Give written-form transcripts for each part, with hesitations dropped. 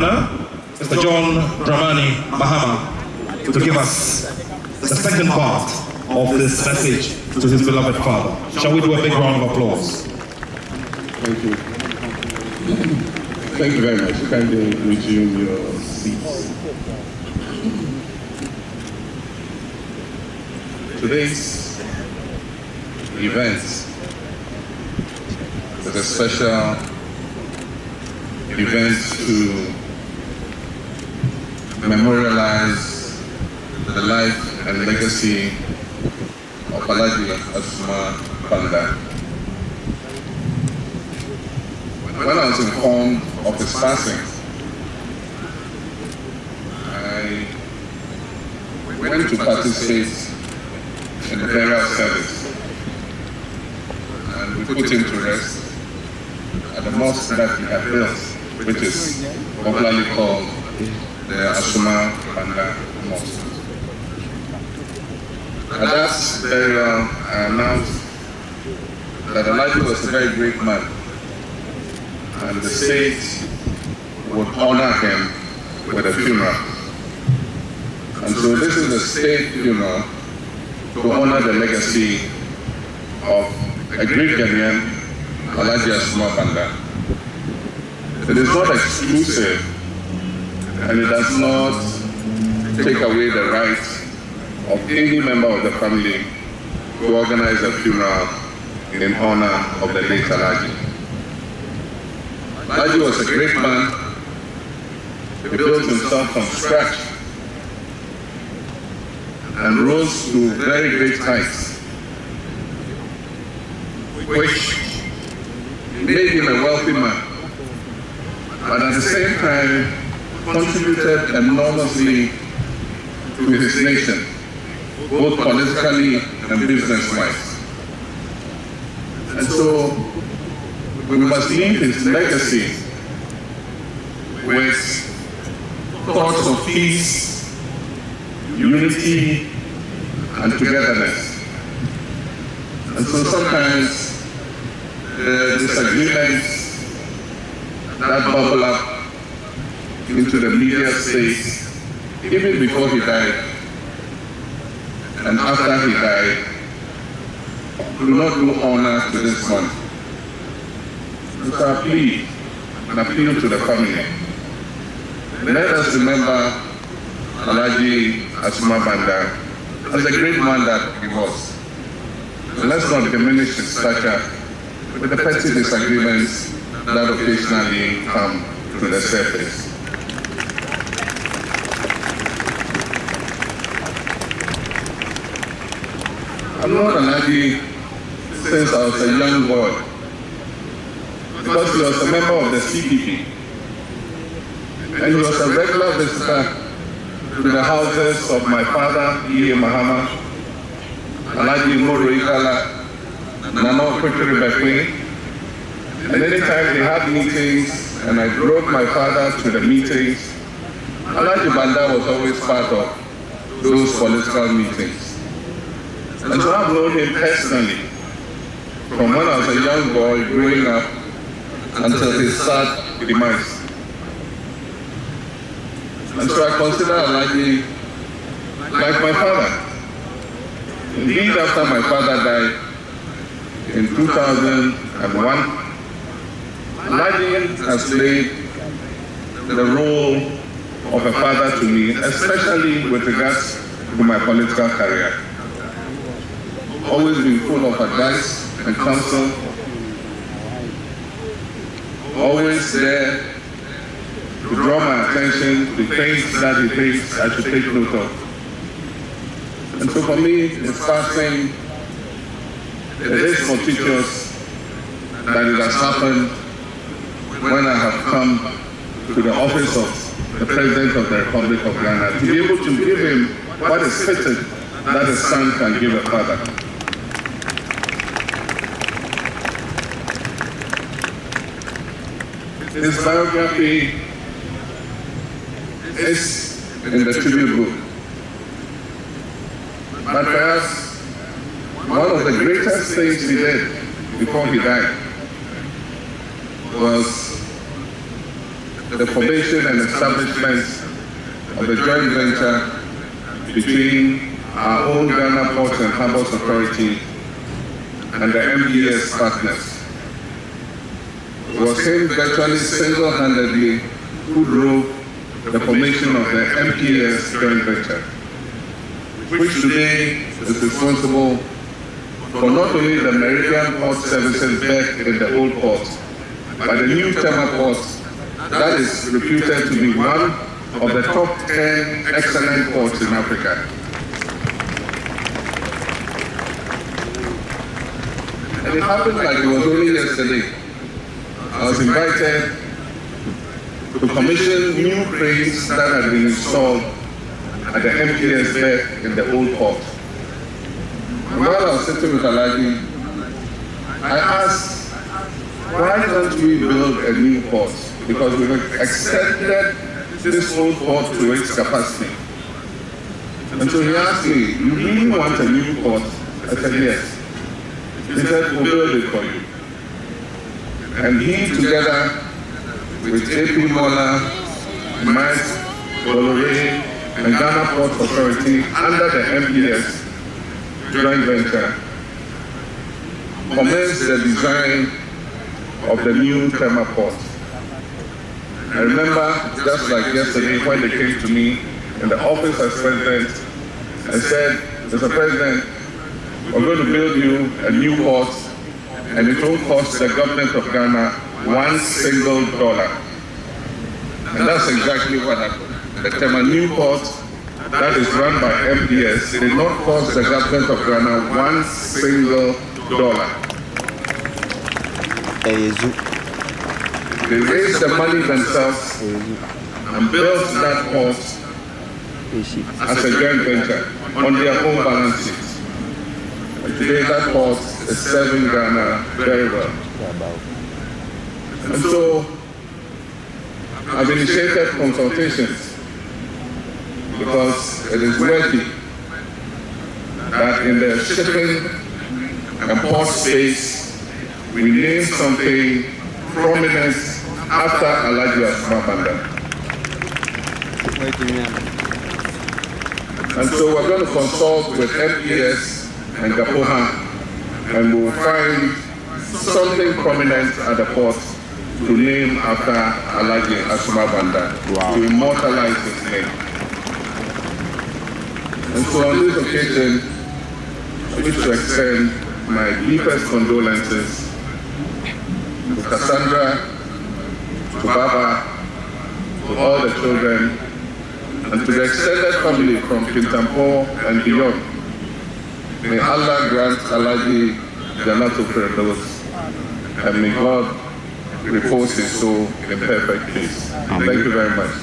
Mr. John Dramani Mahama to give us the second part of this message to his beloved father. Shall we do a big round of applause? Thank you. Thank you very much. Kindly resume your seats. Today's event is a special event to memorialize the life and legacy of Alhaji Asoma Banda. When I was informed of his passing, I went to participate in the burial service, and we put him to rest at the mosque that he had built, which is popularly called the Asoma Banda Mosque. At that burial, I announced that Alhaji was a very great man, and the state would honor him with a funeral. And so this is a state funeral to honor the legacy of a great Ghanaian, Alhaji Asoma Banda. It is not exclusive, and it does not take away the right of any member of the family to organize a funeral in honor of the late Alhaji. Alhaji was a great man. He built himself from scratch and rose to very great heights, which made him a wealthy man, but at the same time contributed enormously to his nation, both politically and business-wise. And so we must leave his legacy with thoughts of peace, unity, and togetherness. And so sometimes the disagreements that bubble up into the media space, even before he died and after he died, do not do honor to this man. And so I plead and appeal to the family. Let us remember Alhaji Asoma Banda as a great man that he was. And let's not diminish his stature with the petty disagreements that occasionally come to the surface. I've known Alhaji since I was a young boy, because he was a member of the CPP, and he was a regular visitor to the houses of my father, Mahama, Alhaji Moroikala, Nano Kwekwe, and anytime they had meetings and I drove my father to the meetings, Alhaji Banda was always part of those political meetings. And so I've known him personally from when I was a young boy growing up until his sad demise. And so I consider Alhaji like my father. Indeed, after my father died in 2001, Alhaji has played the role of a father to me, especially with regards to my political career. Always been full of advice and counsel, always there to draw my attention to things that he thinks I should take note of. And so for me, it's passing, it is fortuitous that it has happened when I have come to the office of the President of the Republic of Ghana to be able to give him what is fitted that a son can give a father. His biography is in the tribute book. But perhaps one of the greatest things he did before he died was the formation and establishment of the joint venture between our own Ghana Ports and Harbours Authority and the MPS partners. It was him virtually single-handedly who drove the formation of the MPS joint venture, which today is responsible for not only the Meridian Port services back in the old port, but the new Tema port that is reputed to be one of the top 10 excellent ports in Africa. And it happened like it was only yesterday. I was invited to commission new cranes that had been installed at the MPS back in the old port. And while I was sitting with Alhaji, I asked, why don't we build a new port? Because we've extended this old port to its capacity. And so he asked me, you really want a new port? I said, yes. He said, we'll build it for you. And he, together with AP Mola, Mike, Bolore, and Ghana Port Authority under the MPS joint venture, commenced the design of the new Tema port. I remember, just like yesterday, when they came to me in the office as president and said, Mr. President, we're going to build you a new port and it won't cost the government of Ghana $1 single. And that's exactly what happened. The Tema new port that is run by MPS did not cost the government of Ghana $1 single. They raised the money themselves and built that port as a joint venture on their own balance sheet. And today that port is serving Ghana very well. And so I've initiated consultations because it is worthy that in the shipping and port space we name something prominent after Alhaji Asoma Banda. And so we're going to consult with MPS and Gapoha and we'll find something prominent at the port to name after Alhaji Asoma Banda, to immortalize his name. And so on this occasion, I wish to extend my deepest condolences to Cassandra, to Baba, to all the children, and to the extended family from Kintampo and beyond. May Allah grant Alhaji Janatul Firdaus, and may God repose his soul in perfect peace. Thank you very much.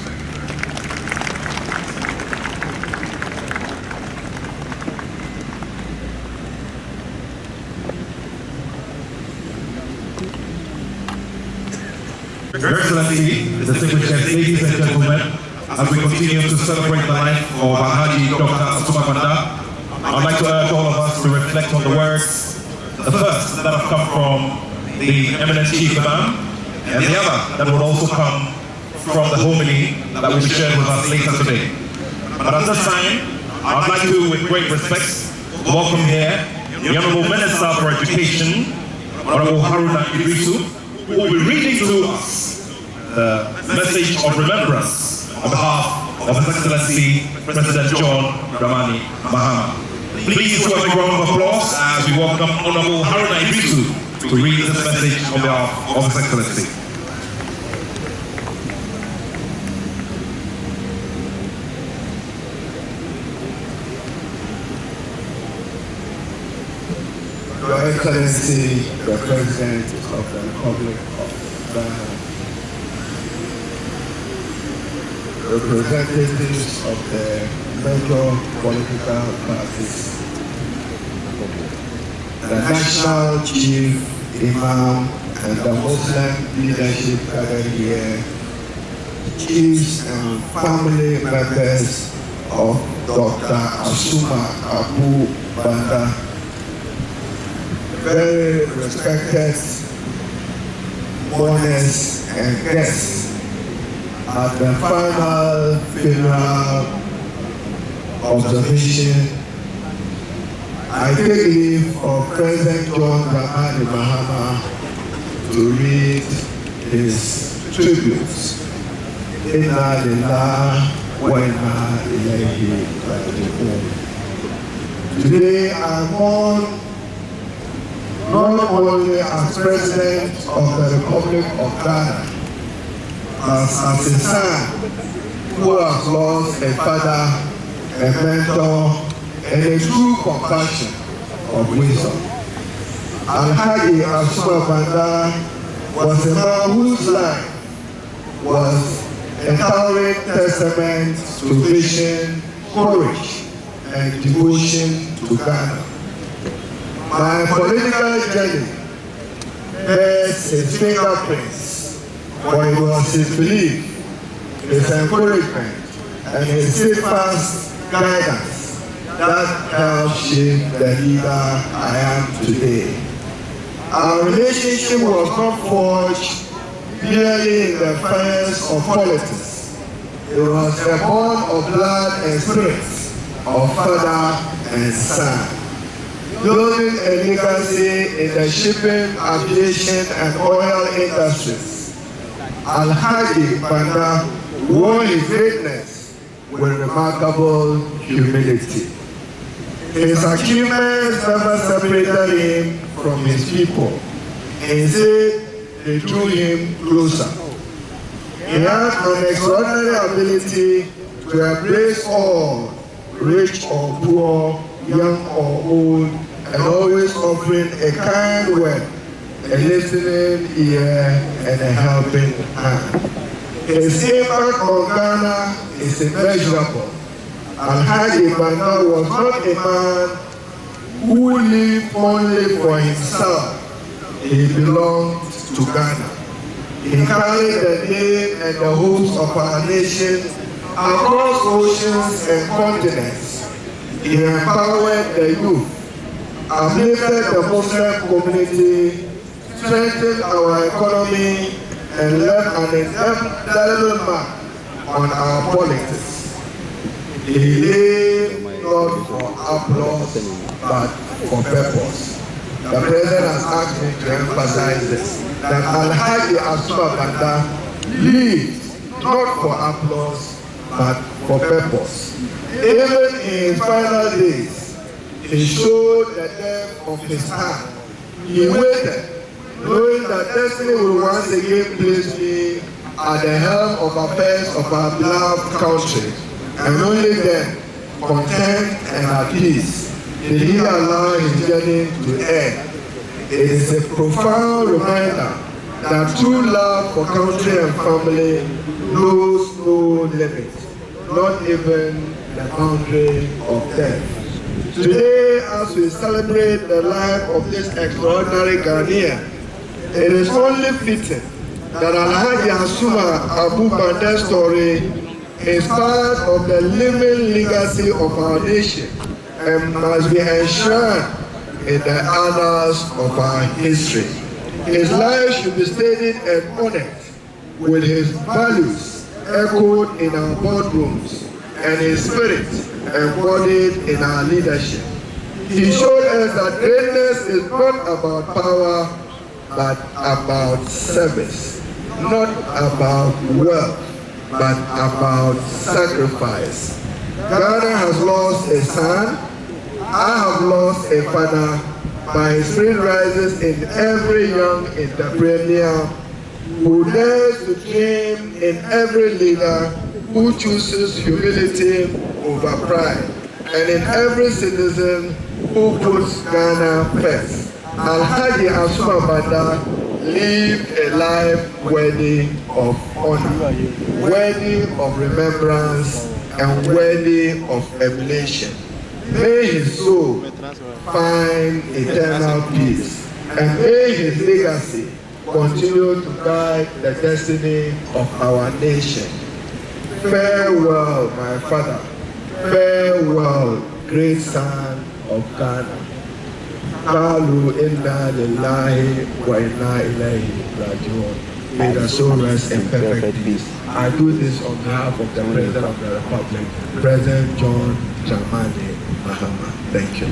Your Excellency, distinguished guests, ladies and gentlemen, as we continue to celebrate the life of Alhaji Dr. Asoma Banda, I'd like to urge all of us to reflect on the words, the first that have come from the eminent Chief Imam, and the other that will also come from the homily that will be shared with us later today. But at this time, I'd like to, with great respect, welcome here the Honorable Minister for Education, Honorable Haruna Idrisu, who will be reading to us the message of remembrance on behalf of His Excellency President John Dramani Mahama. Please do a big round of applause as we welcome Honorable Haruna Idrisu to read this message on behalf of His Excellency. Your Excellency, the President of the Republic of Ghana, representatives of the major political parties, the National Chief Imam and the Muslim leadership gathered here, chiefs and family members of Dr. Asoma Abu Banda, very respected mourners and guests, at the final funeral observation, I take leave of President John Dramani Mahama to read his tributes. Inna lillahi wa inna ilayhi raji'un. Today I mourn not only as President of the Republic of Ghana, as a son who has lost a father, a mentor, and a true compassion of wisdom. Alhaji Asoma Banda was a man whose life was a towering testament to vision, courage, and devotion to Ghana. My political journey bears his fingerprints, for it was his belief, his encouragement, and his steadfast guidance that helped shape the leader I am today. Our relationship was not forged merely in the fires of politics. It was a bond of blood and spirit, of father and son, building a legacy in the shipping, aviation, and oil industries. Alhaji Banda won his greatness with remarkable humility. His achievements never separated him from his people. Instead, they drew him closer. He had an extraordinary ability to embrace all, rich or poor, young or old, and always offering a kind word, a listening ear, and a helping hand. His impact on Ghana is immeasurable. Alhaji Banda was not a man who lived only for himself. He belonged to Ghana. He carried the name and the hopes of our nation across oceans and continents. He empowered the youth, uplifted the Muslim community, strengthened our economy, and left an indelible mark on our politics. He lived not for applause, but for purpose. The President has asked me to emphasize this, that Alhaji Asoma Banda lived not for applause, but for purpose. Even in his final days, he showed the depth of his heart. He waited, knowing that destiny will once again place me at the helm of affairs of our beloved country. And only then, content and at peace, did he allow his journey to end. It is a profound reminder that true love for country and family knows no limit, not even the boundary of death. Today, as we celebrate the life of this extraordinary Ghanaian, it is only fitting that Alhaji Asoma Abu Banda's story is part of the living legacy of our nation and must be enshrined in the annals of our history. His life should be studied and honored, with his values echoed in our boardrooms and his spirit embodied in our leadership. He showed us that greatness is not about power, but about service, not about wealth, but about sacrifice. Ghana has lost a son. I have lost a father. But his spirit rises in every young entrepreneur who dares to dream, in every leader who chooses humility over pride, and in every citizen who puts Ghana first. Alhaji Asoma Banda lived a life worthy of honor, worthy of remembrance, and worthy of emulation. May his soul find eternal peace, and may his legacy continue to guide the destiny of our nation. Farewell, my father. Farewell, great son of Ghana. Kalu inna lillahi wa inna ilayhi raji'un. May the soul rest in perfect peace. I do this on behalf of the President of the Republic, President John Dramani Mahama. Thank you.